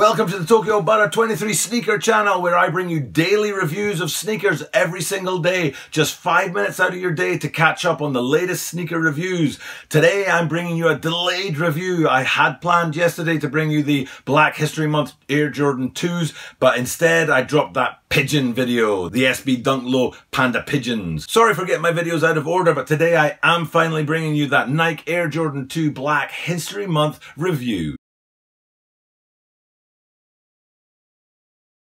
Welcome to the Tokyo Butter 23 Sneaker Channel, where I bring you daily reviews of sneakers every single day. Just 5 minutes out of your day to catch up on the latest sneaker reviews. Today I'm bringing you a delayed review. I had planned yesterday to bring you the Black History Month Air Jordan 2s, but instead I dropped that pigeon video, the SB Dunk Low Panda Pigeons. Sorry for getting my videos out of order, but today I am finally bringing you that Nike Air Jordan 2 Black History Month review.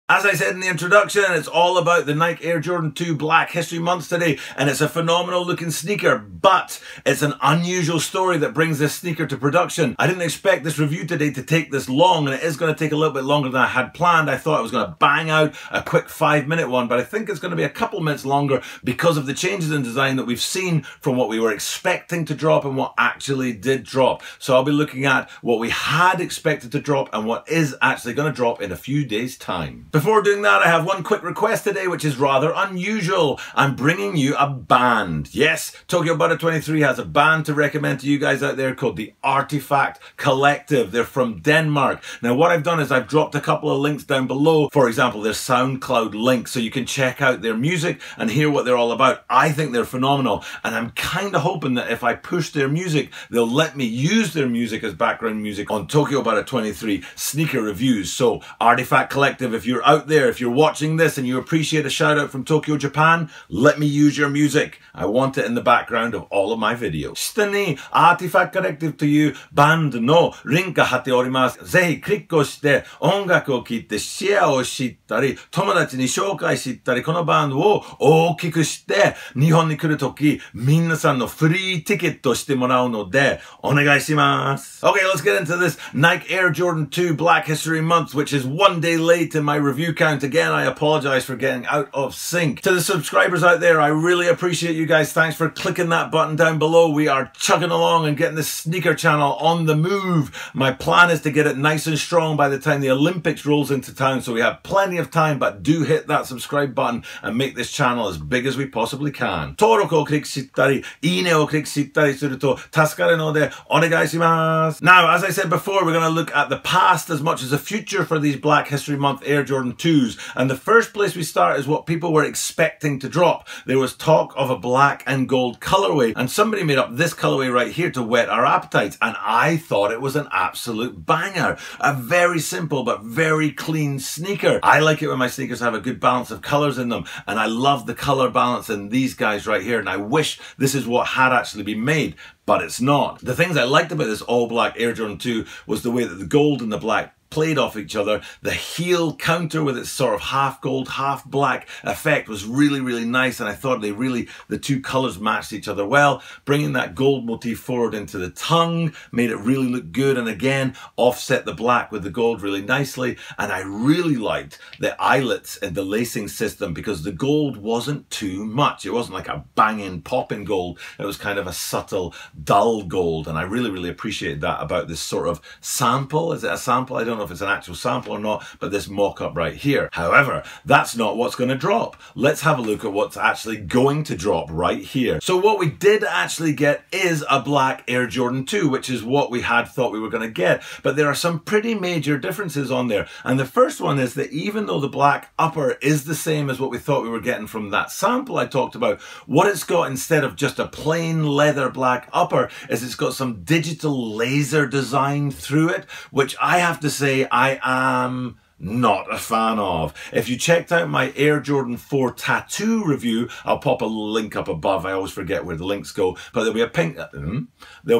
As I said in the introduction, it's all about the Nike Air Jordan 2 Black History Month today, and it's a phenomenal looking sneaker, but it's an unusual story that brings this sneaker to production. I didn't expect this review today to take this long, and it is going to take a little bit longer than I had planned. I thought I was going to bang out a quick 5-minute one, but I think it's going to be a couple minutes longer because of the changes in design that we've seen from what we were expecting to drop and what actually did drop. So I'll be looking at what we had expected to drop and what is actually going to drop in a few days' time. Before doing that, I have one quick request today, which is rather unusual. I'm bringing you a band. Yes, Tokyo Butter 23 has a band to recommend to you guys out there called the Artifact Collective. They're from Denmark. Now, what I've done is I've dropped a couple of links down below. For example, their SoundCloud link, so you can check out their music and hear what they're all about. I think they're phenomenal, and I'm kind of hoping that if I push their music, they'll let me use their music as background music on Tokyo Butter 23 sneaker reviews. So, Artifact Collective, if you're out there, if you're watching this and you appreciate a shout out from Tokyo, Japan, let me use your music. I want it in the background of all of my videos. 下に Artifact Collective というバンドのリンク貼っております。ぜひクリックをして音楽を聴いてシェアをしたり、友達に紹介したり、このバンドを大きくして日本に来るとき、皆さんのフリーティケットをしてもらうのでお願いします。Okay, let's get into this Nike Air Jordan 2 Black History Month, which is one day late in my review count. Again, I apologize for getting out of sync. To the subscribers out there, I really appreciate you guys. Thanks for clicking that button down below. We are chugging along and getting the sneaker channel on the move. My plan is to get it nice and strong by the time the Olympics rolls into town, so we have plenty of time, but do hit that subscribe button and make this channel as big as we possibly can. 登録をクリックしたり、いいねをクリックしたりすると助かるのでお願いします。Now, as I said before, we're going to look at the past as much as the future for these Black History Month Air Jordan 2s. And the first place we start is what people were expecting to drop. There was talk of a black and gold colorway, and somebody made up this colorway right here to whet our appetites, and I thought it was an absolute banger. A very simple but very clean sneaker. I like it when my sneakers have a good balance of colors in them, and I love the color balance in these guys right here, and I wish this is what had actually been made, but it's not. The things I liked about this all black Air Jordan 2 was the way that the gold and the black played off each other. The heel counter with its sort of half gold, half black effect was really, really nice, and I thought the two colors matched each other well. Bringing that gold motif forward into the tongue made it really look good, and again offset the black with the gold really nicely. And I really liked the eyelets and the lacing system because the gold wasn't too much. It wasn't like a banging popping gold. It was kind of a subtle dull gold, and I really, really appreciated that about this sort of sample. Is it a sample? I don't know if it's an actual sample or not, but this mock-up right here. However, that's not what's going to drop. Let's have a look at what's actually going to drop right here. So what we did actually get is a black Air Jordan 2, which is what we had thought we were going to get, but there are some pretty major differences on there. And the first one is that even though the black upper is the same as what we thought we were getting from that sample I talked about, what it's got instead of just a plain leather black upper is it's got some digital laser design through it, which I have to say I am not a fan of. If you checked out my Air Jordan 4 tattoo review, I'll pop a link up above. I always forget where the links go, but there'll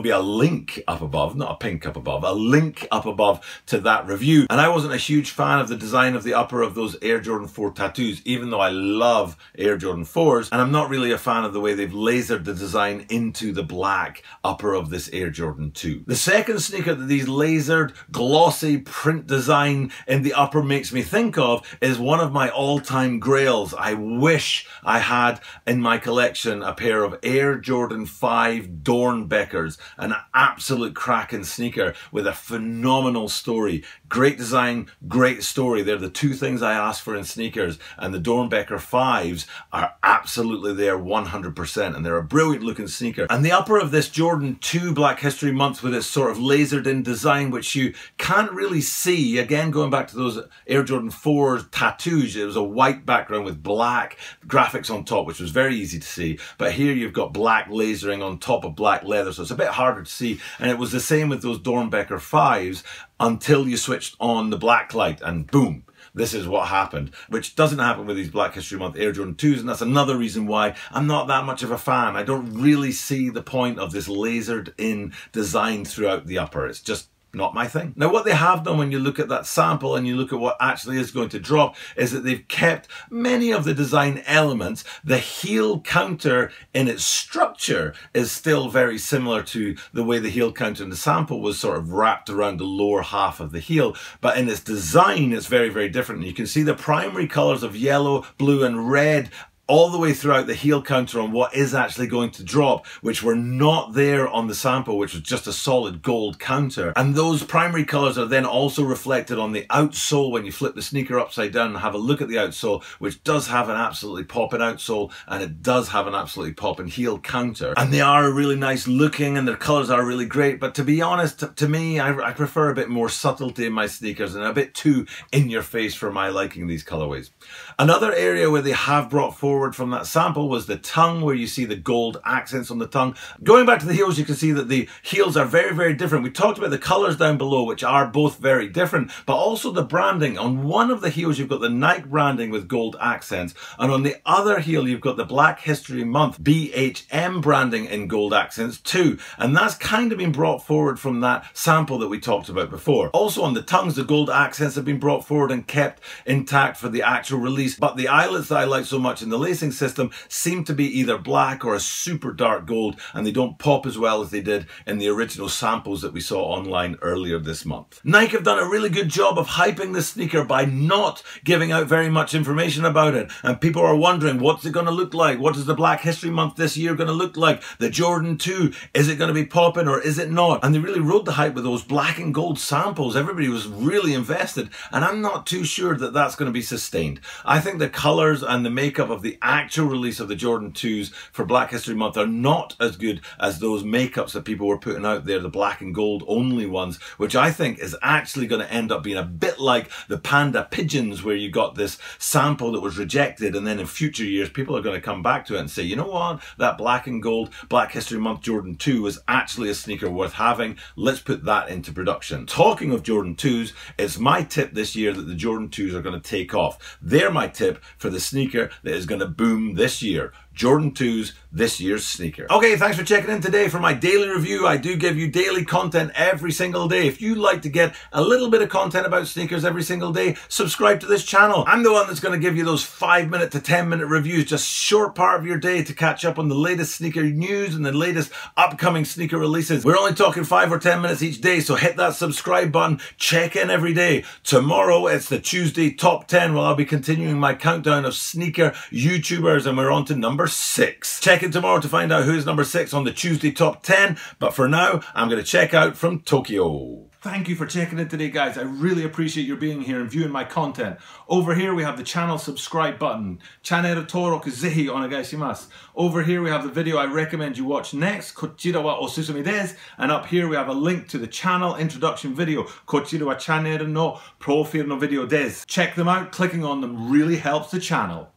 be a link up above, not a pink up above, a link up above to that review. And I wasn't a huge fan of the design of the upper of those Air Jordan 4 tattoos, even though I love Air Jordan 4s, and I'm not really a fan of the way they've lasered the design into the black upper of this Air Jordan 2. The second sneaker that these lasered glossy print design in the upper upper makes me think of is one of my all-time grails. I wish I had in my collection a pair of Air Jordan 5 Dornbeckers, an absolute cracking sneaker with a phenomenal story. Great design, great story. They're the two things I ask for in sneakers, and the Dornbecker 5s are absolutely there 100%, and they're a brilliant looking sneaker. And the upper of this Jordan 2 Black History Month with its sort of lasered in design, which you can't really see, again going back to those Air Jordan 4 tattoos, it was a white background with black graphics on top, which was very easy to see, but here you've got black lasering on top of black leather, so it's a bit harder to see. And it was the same with those Dornbecker 5s until you switched on the black light, and boom, this is what happened, which doesn't happen with these Black History Month Air Jordan 2s, and that's another reason why I'm not that much of a fan. I don't really see the point of this lasered in design throughout the upper. It's just not my thing. Now, what they have done when you look at that sample and you look at what actually is going to drop is that they've kept many of the design elements. The heel counter in its structure is still very similar to the way the heel counter in the sample was sort of wrapped around the lower half of the heel, but in its design it's very, very different. And you can see the primary colors of yellow, blue and red all the way throughout the heel counter on what is actually going to drop, which were not there on the sample, which was just a solid gold counter. And those primary colors are then also reflected on the outsole when you flip the sneaker upside down and have a look at the outsole, which does have an absolutely popping outsole, and it does have an absolutely popping heel counter. And they are really nice looking and their colors are really great, but to be honest, to me, I prefer a bit more subtlety in my sneakers and a bit too in your face for my liking these colorways. Another area where they have brought forward from that sample was the tongue, where you see the gold accents on the tongue. Going back to the heels, you can see that the heels are very, very different. We talked about the colors down below, which are both very different, but also the branding. On one of the heels, you've got the Nike branding with gold accents, and on the other heel, you've got the Black History Month BHM branding in gold accents too. And that's kind of been brought forward from that sample that we talked about before. Also on the tongues, the gold accents have been brought forward and kept intact for the actual release, but the eyelets that I like so much in the lacing system seem to be either black or a super dark gold, and they don't pop as well as they did in the original samples that we saw online earlier this month. Nike have done a really good job of hyping this sneaker by not giving out very much information about it, and people are wondering, what's it going to look like? What is the Black History Month this year going to look like? The Jordan 2, is it going to be popping or is it not? And they really rode the hype with those black and gold samples. Everybody was really invested, and I'm not too sure that that's going to be sustained. I think the colors and the makeup of the actual release of the Jordan 2s for Black History Month are not as good as those makeups that people were putting out there, the black and gold only ones, which I think is actually going to end up being a bit like the Panda Pigeons, where you got this sample that was rejected, and then in future years people are going to come back to it and say, you know what, that black and gold Black History Month Jordan 2 was actually a sneaker worth having. Let's put that into production. Talking of Jordan 2s, it's my tip this year that the Jordan 2s are going to take off. They're my tip for the sneaker that is going to boom this year. Jordan 2s, this year's sneaker. Okay, thanks for checking in today for my daily review. I do give you daily content every single day. If you like to get a little bit of content about sneakers every single day, subscribe to this channel. I'm the one that's going to give you those 5-minute to 10-minute reviews, just short part of your day to catch up on the latest sneaker news and the latest upcoming sneaker releases. We're only talking 5 or 10 minutes each day, so hit that subscribe button, check in every day. Tomorrow, it's the Tuesday Top 10, where I'll be continuing my countdown of sneaker YouTubers, and we're on to number 6. Check in tomorrow to find out who's number 6 on the Tuesday Top 10, but for now, I'm going to check out from Tokyo. Thank you for checking in today, guys. I really appreciate your being here and viewing my content. Over here, we have the channel subscribe button. Channel登録ぜひお願いします. Over here, we have the video I recommend you watch next. こちらはおすすめです. And up here, we have a link to the channel introduction video. こちらはチャンネルのプロフィールのvideoです. Check them out. Clicking on them really helps the channel.